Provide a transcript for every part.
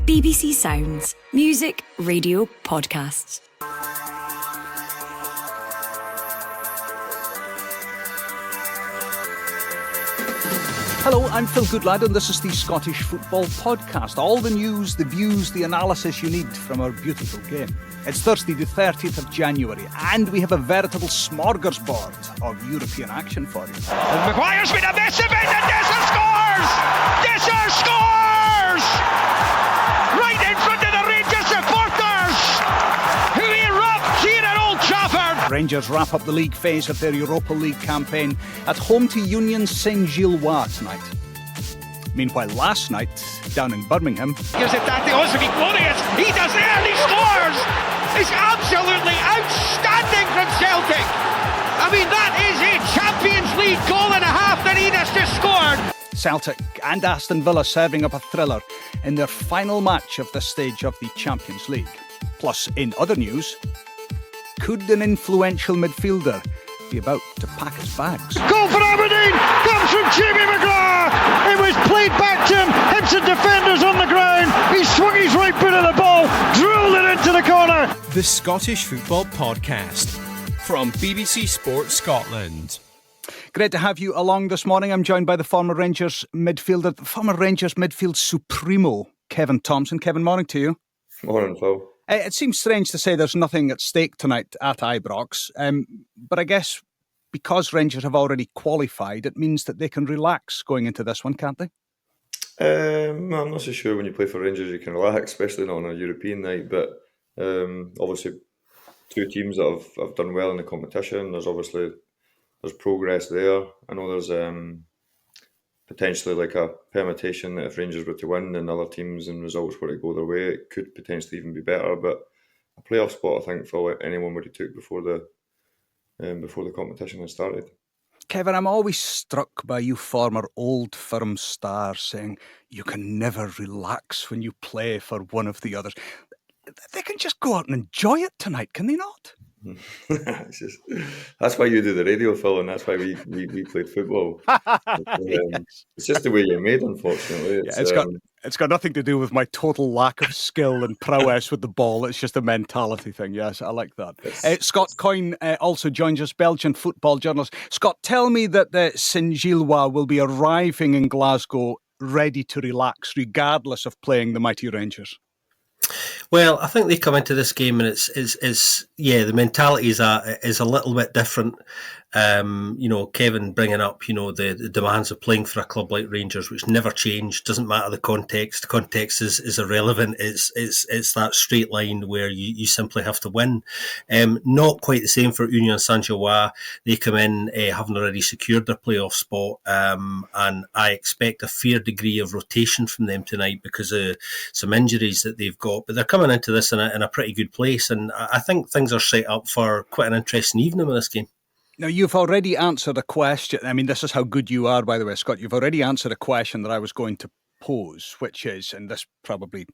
BBC Sounds. Music, radio, podcasts. Hello, I'm Phil Goodlad and this is the Scottish Football Podcast. All the news, the views, the analysis you need from our beautiful game. It's Thursday the 30th of January and we have a veritable smorgasbord of European action for you. Maguire's been a massive hit and Dessers scores! Dessers scores! Right in front of the Rangers supporters who erupt here at Old Trafford. Rangers wrap up the league phase of their Europa League campaign at home to Union St Giloise tonight. Meanwhile, last night, down in Birmingham... Gives it that, oh, to be glorious! He does it and he scores! It's absolutely outstanding from Celtic! I mean, that is a Champions League goal and a half that he has just scored! Celtic and Aston Villa serving up a thriller in their final match of this stage of the Champions League. Plus, in other news, could an influential midfielder be about to pack his bags? Goal for Aberdeen comes from Jamie McGrath. It was played back to him. Hibson defenders on the ground. He swung his right foot at the ball, drilled it into the corner. The Scottish Football Podcast from BBC Sports Scotland. Great to have you along this morning. I'm joined by the former Rangers midfield supremo, Kevin Thomson. Kevin, morning to you. Morning, Phil. It seems strange to say there's nothing at stake tonight at Ibrox, but I guess because Rangers have already qualified, it means that they can relax going into this one, can't they? I'm not so sure when you play for Rangers you can relax, especially not on a European night, but obviously two teams that have done well in the competition. There's progress there. I know there's potentially like a permutation that if Rangers were to win and other teams and results were to go their way, it could potentially even be better. But a playoff spot, I think, for anyone would have took before the competition had started. Kevin, I'm always struck by you former Old Firm stars saying you can never relax when you play for one of the others. They can just go out and enjoy it tonight, can they not? That's why you do the radio, Phil, and that's why we played football. Yes. It's just the way you're made, unfortunately. It's got nothing to do with my total lack of skill and prowess with the ball. It's just a mentality thing. Yes, I like that. Scott Coyne also joins us, Belgian football journalist. Scott, tell me that the St Giloise will be arriving in Glasgow ready to relax, regardless of playing the mighty Rangers. Well, I think they come into this game and it's the mentality is a little bit different. Kevin bringing up, the demands of playing for a club like Rangers, which never change, doesn't matter the context. The context is irrelevant. It's that straight line where you simply have to win. Not quite the same for Union St Giloise. They come in having already secured their playoff spot, and I expect a fair degree of rotation from them tonight because of some injuries that they've got. But they're coming into this in a pretty good place, and I think things are set up for quite an interesting evening with this game. Now, you've already answered a question. I mean, this is how good you are, by the way, Scott. You've already answered a question that I was going to pose, which is, and this probably,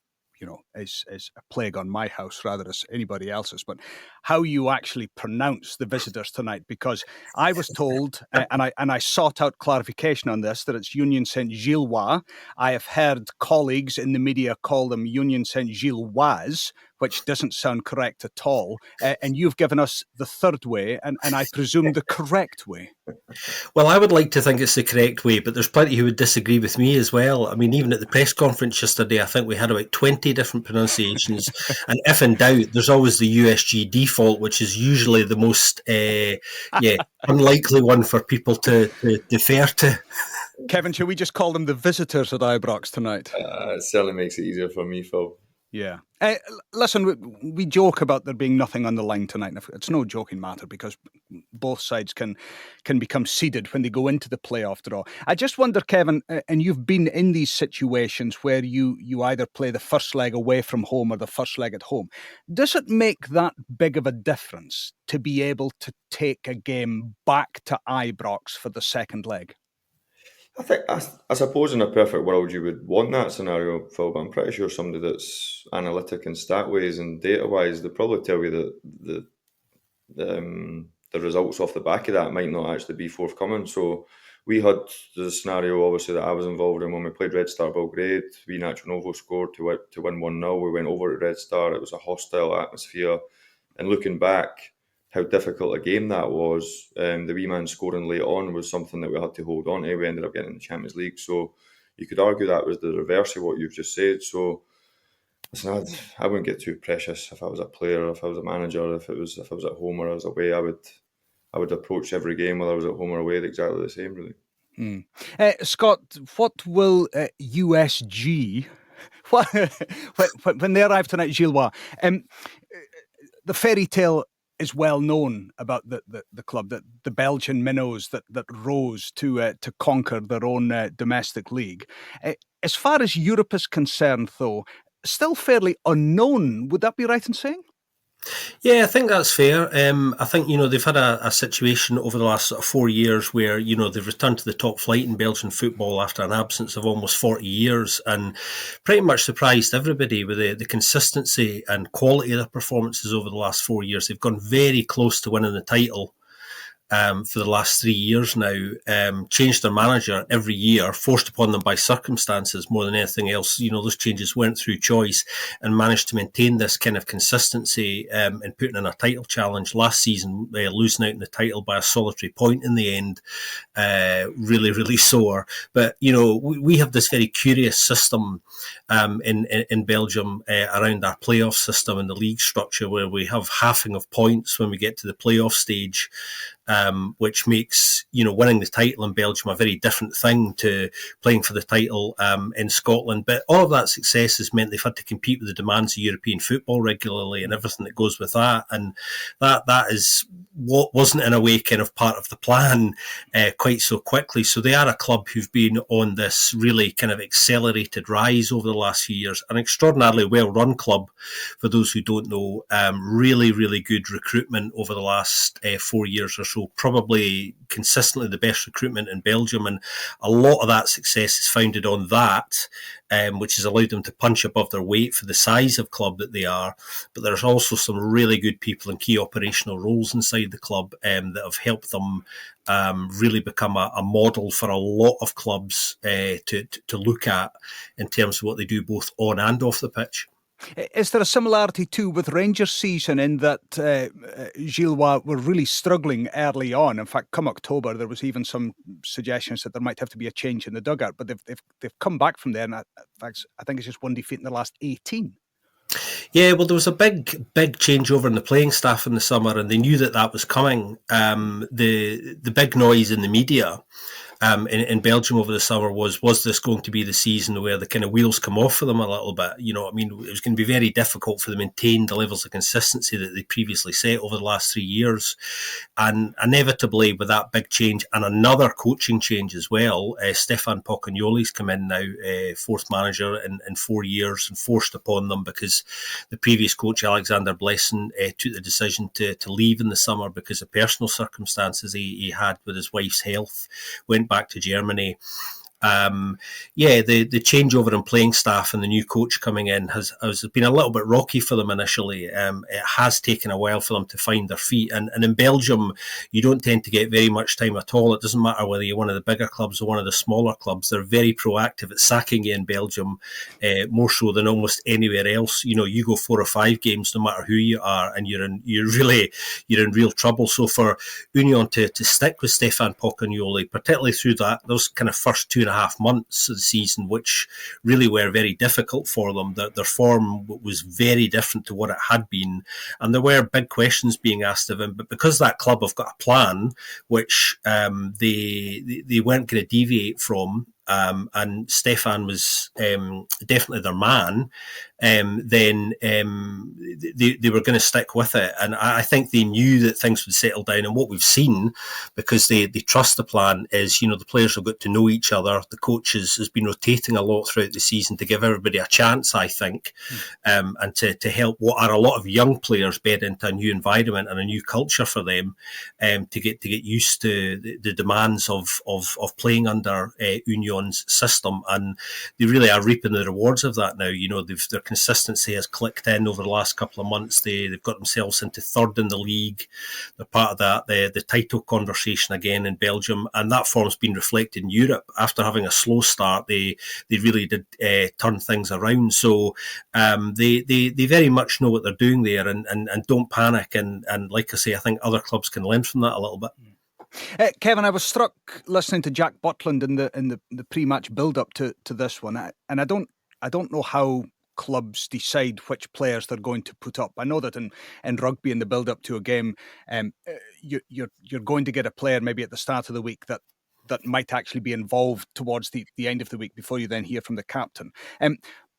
is a plague on my house rather than anybody else's, but how you actually pronounce the visitors tonight. Because I was told, and I sought out clarification on this, that it's Union St Giloise. I have heard colleagues in the media call them Union St Giloise, which doesn't sound correct at all. And you've given us the third way, and I presume the correct way. Well, I would like to think it's the correct way, but there's plenty who would disagree with me as well. I mean, even at the press conference yesterday, I think we had about 20 different pronunciations. And if in doubt, there's always the USG default, which is usually the most unlikely one for people to defer to. Kevin, should we just call them the visitors at Ibrox tonight? It certainly makes it easier for me, Phil. Yeah. Listen, we joke about there being nothing on the line tonight. It's no joking matter because both sides can become seeded when they go into the playoff draw. I just wonder, Kevin, and you've been in these situations where you either play the first leg away from home or the first leg at home. Does it make that big of a difference to be able to take a game back to Ibrox for the second leg? I suppose in a perfect world you would want that scenario, Phil, but I'm pretty sure somebody that's analytic and stat-wise and data-wise, they'll probably tell you that the results off the back of that might not actually be forthcoming. So we had the scenario, obviously, that I was involved in when we played Red Star Belgrade. We Nacho Novo scored to win 1-0. We went over to Red Star. It was a hostile atmosphere. And looking back, how difficult a game that was, the wee man scoring late on was something that we had to hold on to. We ended up getting in the Champions League. So you could argue that was the reverse of what you've just said. So listen, I wouldn't get too precious if I was a player, if I was a manager, if I was at home or I was away. I would approach every game, whether I was at home or away, exactly the same, really. Scott, what will USG, when they arrive tonight, Giloise, the fairy tale is well known about the club, that the Belgian minnows that rose to conquer their own domestic league. As far as Europe is concerned, though, still fairly unknown. Would that be right in saying? Yeah, I think that's fair. I think, they've had a situation over the last 4 years where, they've returned to the top flight in Belgian football after an absence of almost 40 years and pretty much surprised everybody with the consistency and quality of their performances over the last 4 years. They've gone very close to winning the title for the last 3 years now, changed their manager every year, forced upon them by circumstances more than anything else. Those changes weren't through choice, and managed to maintain this kind of consistency in putting in a title challenge. Last season, losing out in the title by a solitary point in the end, really, really sore. But, we have this very curious system in Belgium around our playoff system and the league structure, where we have halving of points when we get to the playoff stage. Which makes, winning the title in Belgium a very different thing to playing for the title in Scotland. But all of that success has meant they've had to compete with the demands of European football regularly and everything that goes with that. And that is what wasn't, in a way, kind of part of the plan quite so quickly. So they are a club who've been on this really kind of accelerated rise over the last few years. An extraordinarily well-run club, for those who don't know. Really, really good recruitment over the last 4 years or so. Probably consistently the best recruitment in Belgium, and a lot of that success is founded on that, which has allowed them to punch above their weight for the size of club that they are. But there's also some really good people in key operational roles inside the club that have helped them really become a model for a lot of clubs to look at in terms of what they do both on and off the pitch. Is there a similarity too with Rangers' season in that Giloise were really struggling early on? In fact, come October, there was even some suggestions that there might have to be a change in the dugout, but they've come back from there, and I think it's just one defeat in the last 18. Yeah, well, there was a big changeover in the playing staff in the summer, and they knew that was coming. The big noise in the media in Belgium over the summer was this going to be the season where the kind of wheels come off for them a little bit? It was going to be very difficult for them to maintain the levels of consistency that they previously set over the last 3 years. And inevitably, with that big change and another coaching change as well, Stefan Pocagnoli's come in now, fourth manager in 4 years, and forced upon them because the previous coach, Alexander Blesson, took the decision to leave in the summer because of personal circumstances he had with his wife's health. Went back to Germany. The changeover in playing staff and the new coach coming in has been a little bit rocky for them initially. It has taken a while for them to find their feet. And in Belgium, you don't tend to get very much time at all. It doesn't matter whether you're one of the bigger clubs or one of the smaller clubs. They're very proactive at sacking you in Belgium, more so than almost anywhere else. You go 4 or 5 games, no matter who you are, and you're in real trouble. So for Union to stick with Stefan Pocagnoli, particularly through those kind of first 2.5 months of the season, which really were very difficult for them. Their form was very different to what it had been, and there were big questions being asked of him. But because that club have got a plan, which they weren't going to deviate from, and Stefan was definitely their man, then they were going to stick with it. And I think they knew that things would settle down. And what we've seen, because they trust the plan, is, the players have got to know each other. The coach has been rotating a lot throughout the season to give everybody a chance, I think, and to help what are a lot of young players bed into a new environment and a new culture for them, to get used to the demands of playing under Union Albions system, and they really are reaping the rewards of that now. You know, their consistency has clicked in over the last couple of months. They've got themselves into third in the league. They're part of that the title conversation again in Belgium, and that form's been reflected in Europe. After having a slow start, they really did turn things around. So they very much know what they're doing there, and don't panic. And like I say, I think other clubs can learn from that a little bit. Kevin, I was struck listening to Jack Butland in the pre-match build-up to this one, and I don't know how clubs decide which players they're going to put up. I know that in rugby, in the build-up to a game, you're going to get a player maybe at the start of the week that might actually be involved towards the end of the week before you then hear from the captain.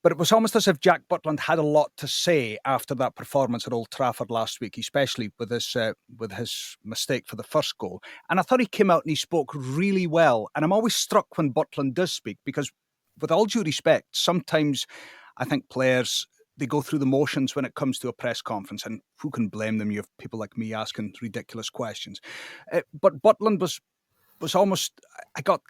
But it was almost as if Jack Butland had a lot to say after that performance at Old Trafford last week, especially with his mistake for the first goal. And I thought he came out and he spoke really well. And I'm always struck when Butland does speak, because with all due respect, sometimes I think players, they go through the motions when it comes to a press conference, and who can blame them? You have people like me asking ridiculous questions. But Butland was almost, I got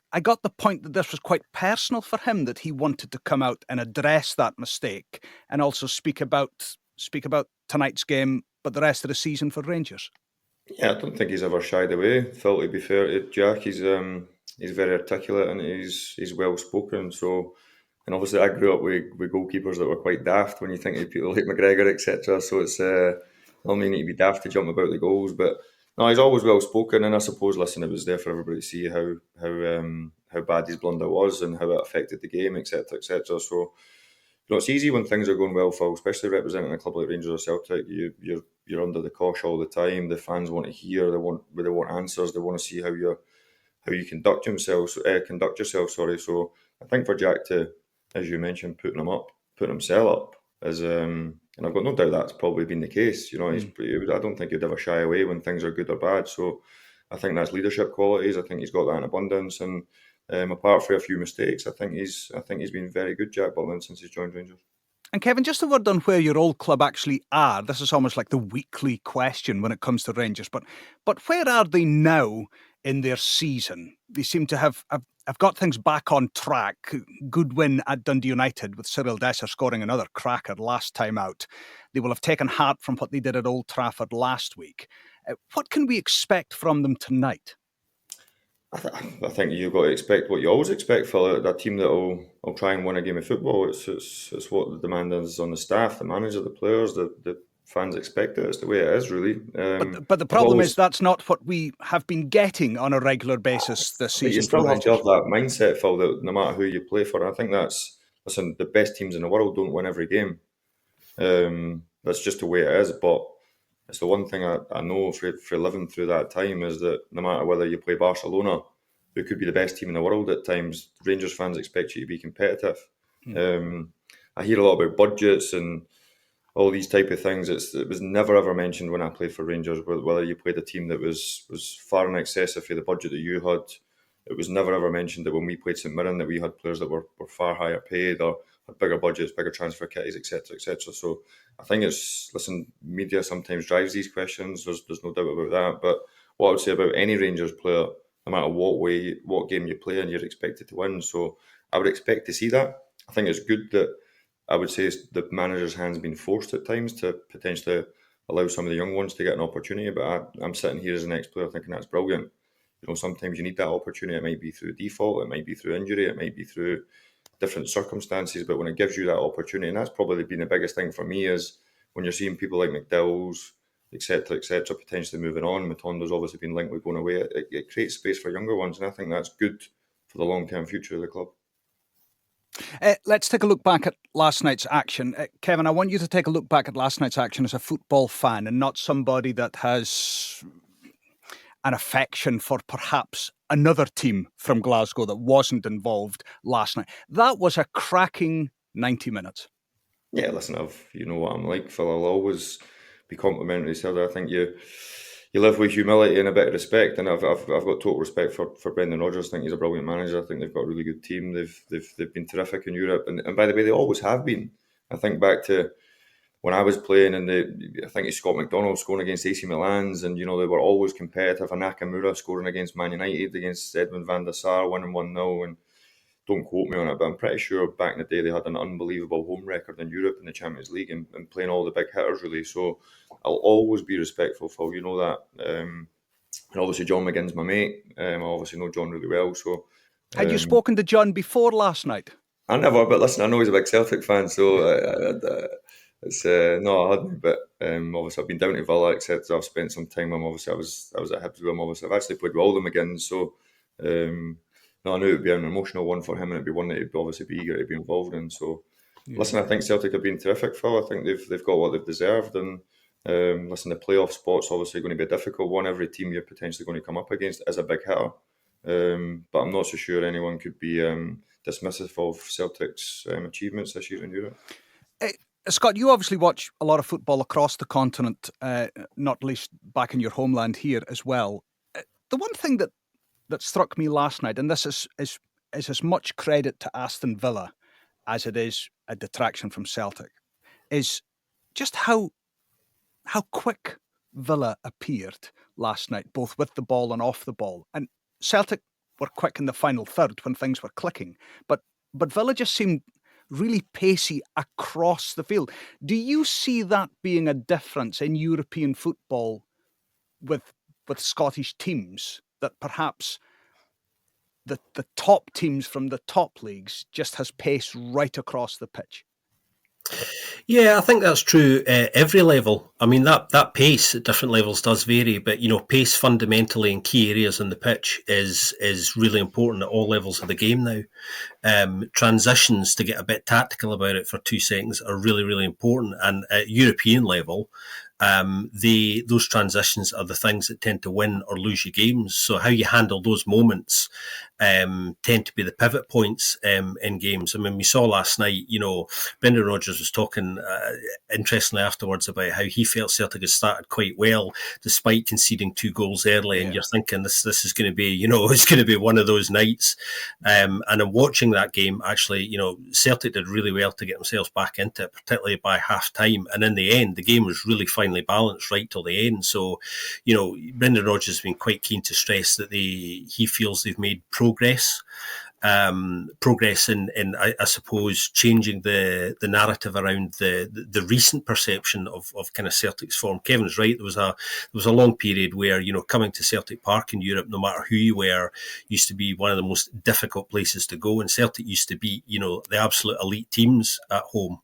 the point that this was quite personal for him, that he wanted to come out and address that mistake and also speak about tonight's game, but the rest of the season for Rangers. Yeah, I don't think he's ever shied away. Phil, to be fair to Jack, he's very articulate and he's well spoken. So, and obviously I grew up with goalkeepers that were quite daft when you think of people like McGregor, etc. So it's not mean to be daft to jump about the goals, but no, he's always well spoken. And I suppose, listen, it was there for everybody to see how bad his blunder was and how it affected the game, etc., etc. So, you know, it's easy when things are going well, Phil, especially representing a club like Rangers or Celtic. You're under the cosh all the time. The fans want to hear. They want answers. They want to see how you conduct yourself. Sorry. So I think for Jack to, as you mentioned, putting himself up as and I've got no doubt that's probably been the case. You know, I don't think he'd ever shy away when things are good or bad. So I think that's leadership qualities. I think he's got that in abundance. And apart from a few mistakes, I think he's been very good, Jack Butland, since he's joined Rangers. And Kevin, just a word on where your old club actually are. This is almost like the weekly question when it comes to Rangers. But where are they now in their season? They seem to have got things back on track. Good win at Dundee United with Cyril Dessers scoring another cracker last time out. They will have taken heart from what they did at Old Trafford last week. What can we expect from them tonight? I think you've got to expect what you always expect, Phil. A team that will try and win a game of football. It's what the demand is on the staff, the manager, the players, the fans expect it. It's the way it is, really. But the problem is that's not what we have been getting on a regular basis this season. You still have to have that mindset, Phil, that no matter who you play for. I think listen, the best teams in the world don't win every game. That's just the way it is. But it's the one thing I know for living through that time is that no matter whether you play Barcelona, who could be the best team in the world at times, Rangers fans expect you to be competitive. I hear a lot about budgets and all these type of things. It was never ever mentioned when I played for Rangers whether you played a team that was far in excess of the budget that you had. It was never ever mentioned that when we played St Mirren that we had players that were far higher paid or had bigger budgets, bigger transfer kitties, etc., etc. So I think media sometimes drives these questions. There's no doubt about that. But what I would say about any Rangers player, no matter what game you play, and you're expected to win. So I would expect to see that. I think it's good that I would say the manager's hand's been forced at times to potentially allow some of the young ones to get an opportunity. But I'm sitting here as an ex-player thinking that's brilliant. You know, sometimes you need that opportunity. It might be through default, it might be through injury, it might be through different circumstances. But when it gives you that opportunity, and that's probably been the biggest thing for me, is when you're seeing people like McDowell's, etc., potentially moving on. Matondo's obviously been linked with going away. It creates space for younger ones, and I think that's good for the long-term future of the club. Let's take a look back at last night's action. Kevin, I want you to take a look back at last night's action as a football fan and not somebody that has an affection for perhaps another team from Glasgow that wasn't involved last night. That was a cracking 90 minutes. Yeah, listen, you know what I'm like, Phil. I'll always be complimentary. So I think you live with humility and a bit of respect, and I've got total respect for Brendan Rodgers. I think he's a brilliant manager. I think they've got a really good team. They've been terrific in Europe, and by the way, they always have been. I think back to when I was playing, and I think it's Scott McDonald scoring against AC Milan's, and you know they were always competitive. And Nakamura scoring against Man United, against Edwin van der Sar, winning 1-0, and don't quote me on it, but I'm pretty sure back in the day they had an unbelievable home record in Europe in the Champions League and playing all the big hitters, really. So I'll always be respectful, Phil, you know that. And obviously John McGinn's my mate. I obviously know John really well. So had you spoken to John before last night? I never, but listen, I know he's a big Celtic fan, so it's no, I hadn't. But obviously, I've been down to Villa, etc. I've spent some time with him. Obviously, I was at Hibs with him. Obviously, I've actually played with all them again. So no, I knew it'd be an emotional one for him, and it'd be one that he'd obviously be eager to be involved in. So listen, I think Celtic have been terrific, Phil. I think they've got what they've deserved, and listen, the playoff spot's obviously going to be a difficult one. Every team you're potentially going to come up against is a big hitter, but I'm not so sure anyone could be dismissive of Celtic's achievements this year in Europe. Scott, you obviously watch a lot of football across the continent, not least back in your homeland here as well. The one thing that struck me last night, and this is as much credit to Aston Villa as it is a detraction from Celtic, is just how quick Villa appeared last night, both with the ball and off the ball. And Celtic were quick in the final third when things were clicking, but Villa just seemed really pacey across the field. Do you see that being a difference in European football with Scottish teams, that perhaps the top teams from the top leagues just has pace right across the pitch? Yeah, I think that's true every level. I mean, that pace at different levels does vary, but, you know, pace fundamentally in key areas on the pitch is really important at all levels of the game now. Transitions, to get a bit tactical about it for 2 seconds, are really, really important. And at European level, those transitions are the things that tend to win or lose you games. So how you handle those moments tend to be the pivot points in games. I mean, we saw last night, you know, Brendan Rodgers was talking interestingly afterwards about how he felt Celtic had started quite well despite conceding 2 goals early. And you're thinking this is going to be, you know, it's going to be one of those nights. And in watching that game, actually, you know, Celtic did really well to get themselves back into it, particularly by half time. And in the end, the game was really finally balanced right till the end. So, you know, Brendan Rodgers has been quite keen to stress that he feels they've made progress. Progress in I suppose changing the narrative around the recent perception of kind of Celtic's form. Kevin's right. There was a long period where, you know, coming to Celtic Park in Europe, no matter who you were, used to be one of the most difficult places to go, and Celtic used to be, you know, the absolute elite teams at home.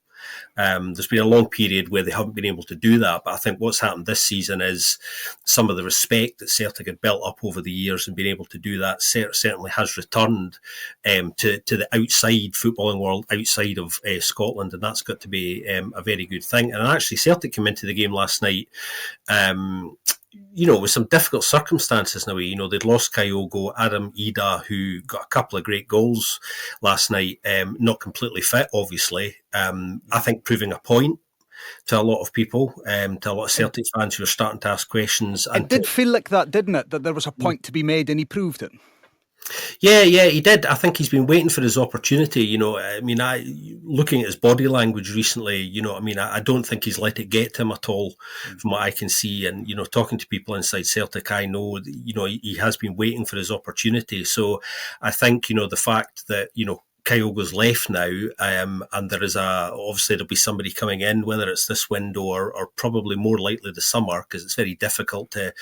There's been a long period where they haven't been able to do that, but I think what's happened this season is some of the respect that Celtic had built up over the years and been able to do that certainly has returned to the outside footballing world, outside of Scotland, and that's got to be a very good thing. And actually, Celtic came into the game last night you know, with some difficult circumstances in a way. You know, they'd lost Kyogo, Adam Ida, who got a couple of great goals last night, not completely fit, obviously. I think proving a point to a lot of people, to a lot of Celtic fans who are starting to ask questions. It did feel like that, didn't it? That there was a point to be made, and he proved it. Yeah, he did. I think he's been waiting for his opportunity. You know, I mean, looking at his body language recently, you know, I mean, I don't think he's let it get to him at all from what I can see. And, you know, talking to people inside Celtic, I know, you know, he has been waiting for his opportunity. So I think, you know, the fact that, you know, Kyogo's left now, and there is obviously there'll be somebody coming in, whether it's this window or probably more likely the summer, because it's very difficult to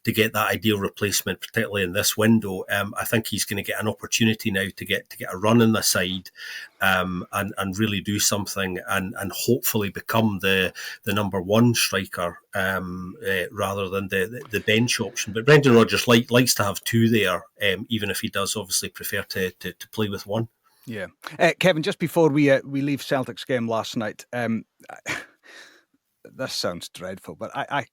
get that ideal replacement, particularly in this window. I think he's going to get an opportunity now to get a run in the side, and really do something and hopefully become the number one striker, rather than the bench option. But Brendan Rodgers likes to have 2 there, even if he does obviously prefer to play with 1. Yeah, Kevin. Just before we leave Celtic's game last night, this sounds dreadful, but I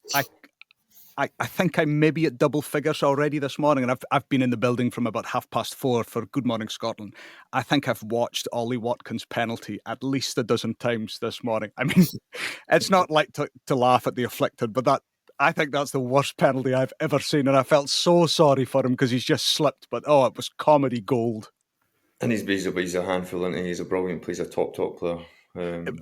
think I'm maybe at double figures already this morning, and I've been in the building from about 4:30 for Good Morning Scotland. I think I've watched Ollie Watkins' penalty at least a dozen times this morning. I mean, it's not like to laugh at the afflicted, but I think that's the worst penalty I've ever seen, and I felt so sorry for him because he's just slipped. But it was comedy gold. And he's a handful, and he's a brilliant player, he's a top player.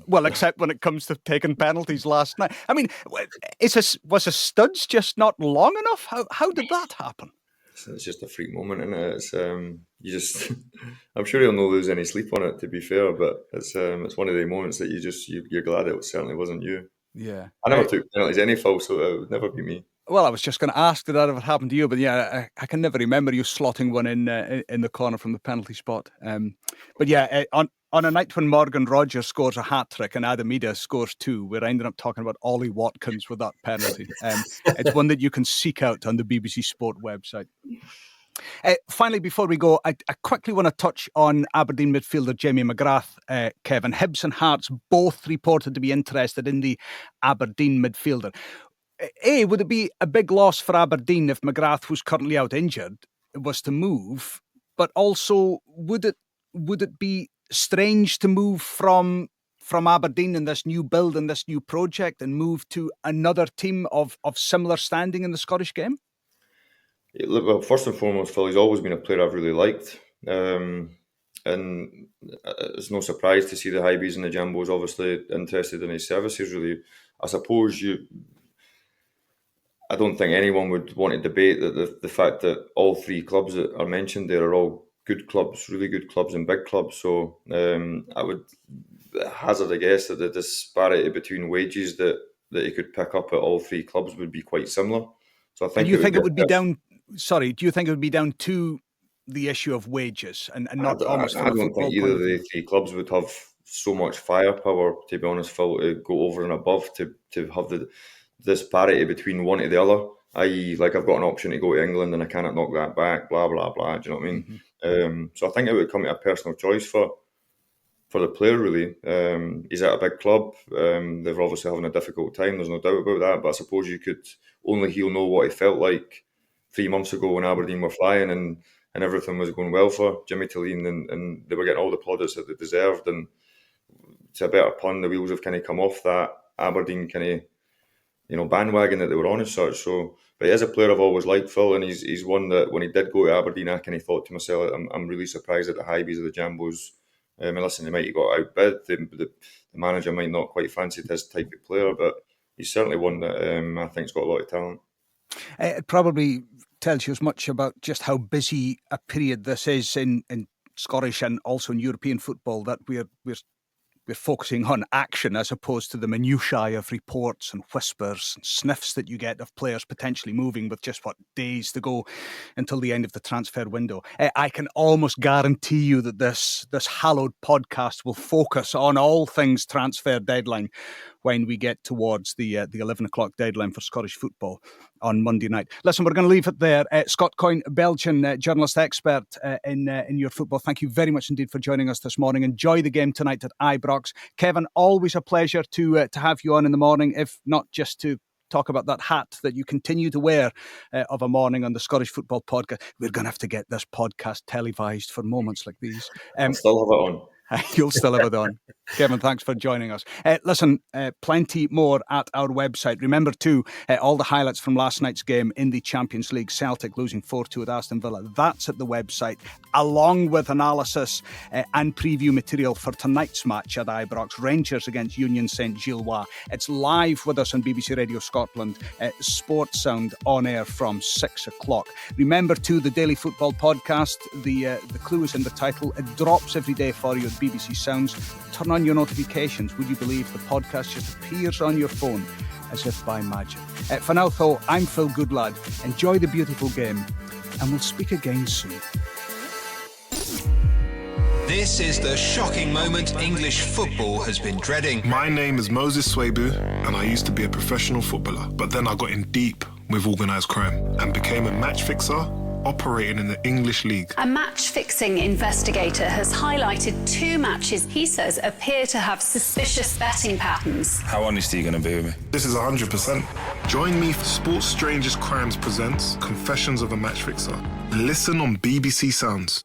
Well, except when it comes to taking penalties last night. I mean, was his studs just not long enough? How did that happen? It's just a freak moment, isn't it? you just, I'm sure he'll not lose any sleep on it, to be fair, but it's one of the moments that you're glad it certainly wasn't you. Yeah. I never took penalties any foul, so it would never be me. Well, I was just going to ask, did that ever happen to you? But yeah, I can never remember you slotting one in the corner from the penalty spot. But yeah, on a night when Morgan Rogers scores a hat-trick and Adam Ida scores 2, we're ending up talking about Ollie Watkins with that penalty. It's one that you can seek out on the BBC Sport website. Finally, before we go, I quickly want to touch on Aberdeen midfielder Jamie McGrath. Kevin, Hibs and Hearts both reported to be interested in the Aberdeen midfielder. Would it be a big loss for Aberdeen if McGrath, who's currently out injured, was to move? But also, would it be strange to move from Aberdeen in this new build and this new project and move to another team of similar standing in the Scottish game? Well, first and foremost, Phil, he's always been a player I've really liked. And it's no surprise to see the Highbies and the Jambos obviously interested in his services, really. I suppose I don't think anyone would want to debate that the fact that all 3 clubs that are mentioned there are all good clubs, really good clubs and big clubs. So I would hazard a guess that the disparity between wages that he could pick up at all 3 clubs would be quite similar. So I think. Do you think it would be down? Sorry, do you think it would be down to the issue of wages and not almost? I don't think either of the 3 clubs would have so much firepower, to be honest, Phil, to go over and above to have the disparity between one to the other. I.e., like, I've got an option to go to England and I cannot knock that back, blah, blah, blah. Do you know what I mean? Mm-hmm. So I think it would come to a personal choice for the player, really. He's at a big club. They're obviously having a difficult time. There's no doubt about that. But I suppose he'll know what it felt like 3 months ago when Aberdeen were flying and everything was going well for Jimmy Tilleen and they were getting all the plaudits that they deserved. And to a better pun, the wheels have kind of come off that Aberdeen kind of bandwagon that they were on as such. So, but he is a player I've always liked, Phil, and he's one that when he did go to Aberdeen, I kind of thought to myself, I'm really surprised that the Highbies or the Jambos. Listen, they might have got outbid. The manager might not quite fancy this type of player, but he's certainly one that I think's got a lot of talent. It probably tells you as much about just how busy a period this is in Scottish and also in European football, that we're focusing on action as opposed to the minutiae of reports and whispers and sniffs that you get of players potentially moving with just days to go until the end of the transfer window. I can almost guarantee you that this hallowed podcast will focus on all things transfer deadline when we get towards the 11 o'clock deadline for Scottish football on Monday night. Listen, we're going to leave it there. Scott Coyne, Belgian journalist expert in your football. Thank you very much indeed for joining us this morning. Enjoy the game tonight at Ibrox. Kevin, always a pleasure to have you on in the morning, if not just to talk about that hat that you continue to wear of a morning on the Scottish Football Podcast. We're going to have to get this podcast televised for moments like these. I'll still have it on. You'll still have it on. Kevin, thanks for joining us. Listen, plenty more at our website. Remember too, all the highlights from last night's game in the Champions League, Celtic losing 4-2 at Aston Villa. That's at the website, along with analysis and preview material for tonight's match at Ibrox, Rangers against Union St Giloise. It's live with us on BBC Radio Scotland, Sports Sound on air from 6 o'clock. Remember too, the Daily Football Podcast, the clue is in the title. It drops every day for you at BBC Sounds. Turn on your notifications. Would you believe the podcast just appears on your phone as if by magic? For now, though, I'm Phil Goodlad. Enjoy the beautiful game, and we'll speak again soon. This is the shocking moment English football has been dreading. My name is Moses Swabu, and I used to be a professional footballer, but then I got in deep with organised crime and became a match fixer operating in the English League. A match-fixing investigator has highlighted 2 matches he says appear to have suspicious betting patterns. How honest are you going to be with me? This is 100%. Join me for Sports Strangers Crimes presents Confessions of a Match Fixer. Listen on BBC Sounds.